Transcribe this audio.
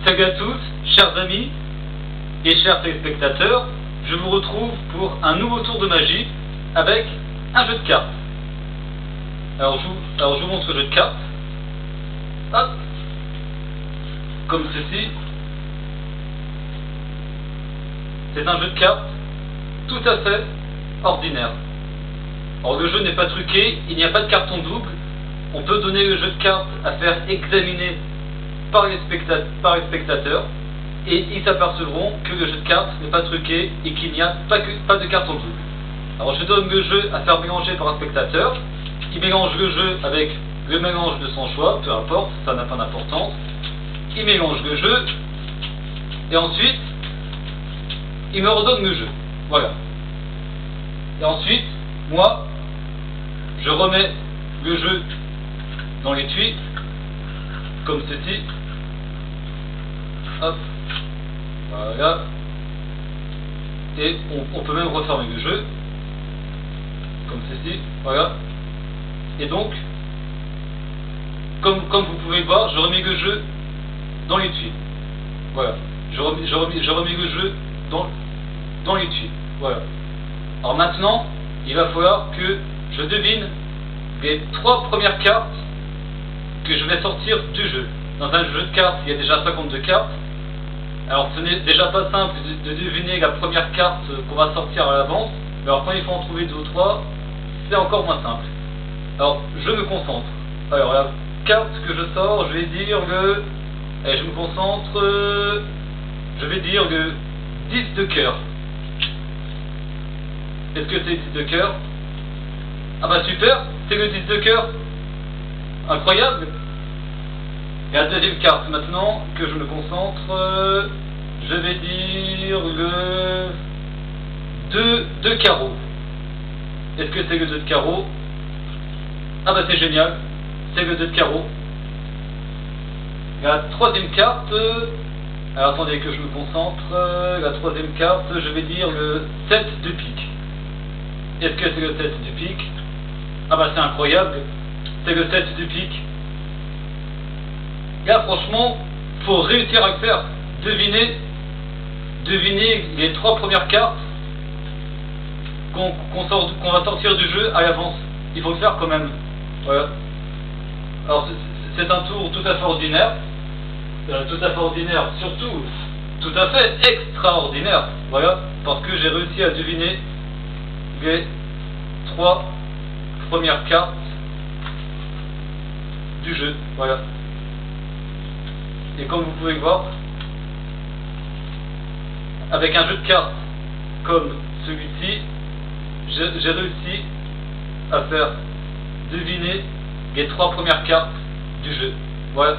Salut à tous, chers amis et chers téléspectateurs, je vous retrouve pour un nouveau tour de magie avec un jeu de cartes. Alors je vous montre le jeu de cartes. Hop, comme ceci. C'est un jeu de cartes tout à fait ordinaire. Alors le jeu n'est pas truqué, il n'y a pas de carton double. On peut donner le jeu de cartes à faire examiner par les spectateurs et ils s'apercevront que le jeu de cartes n'est pas truqué et qu'il n'y a pas de carton double. Alors je donne le jeu à faire mélanger par un spectateur. Il mélange le jeu avec le mélange de son choix, peu importe, ça n'a pas d'importance. Il mélange le jeu et ensuite il me redonne le jeu. Voilà. Et ensuite, moi, je remets le jeu dans l'étui, comme ceci. Hop. Voilà. Et on peut même refermer le jeu, comme ceci. Voilà. Et donc, comme vous pouvez le voir, je remets le jeu dans l'étui. Voilà. Je remets le jeu dans l'étui. Voilà. Alors maintenant, il va falloir que je devine les 3 premières cartes que je vais sortir du jeu. Dans un jeu de cartes, il y a déjà 52 cartes. Alors ce n'est déjà pas simple de deviner la première carte qu'on va sortir à l'avance. Mais alors quand il faut en trouver 2 ou 3, c'est encore moins simple. Alors je me concentre. Alors la carte que je sors, je vais dire le... Allez, je me concentre. Je vais dire le 10 de cœur. Est-ce que c'est le 10 de cœur? Ah bah super, c'est le 10 de cœur. Incroyable. Et la deuxième carte maintenant, que je me concentre, je vais dire le 2 de carreau. Est-ce que c'est le 2 de carreau? Ah bah c'est génial, c'est le 2 de carreau. La troisième carte, alors attendez que je me concentre, la troisième carte, je vais dire le 7 de pique. Est-ce que c'est le 7 du pique? Ah bah c'est incroyable, c'est le 7 du pique. Là franchement, faut réussir à le faire. Deviner les 3 premières cartes qu'on va sortir du jeu à l'avance. Il faut le faire quand même. Voilà. Alors c'est un tour tout à fait ordinaire. Surtout tout à fait extraordinaire. Voilà, parce que j'ai réussi à deviner les 3 premières cartes du jeu. Voilà. Et comme vous pouvez le voir, avec un jeu de cartes comme celui-ci, j'ai réussi à faire deviner les 3 premières cartes du jeu. Voilà.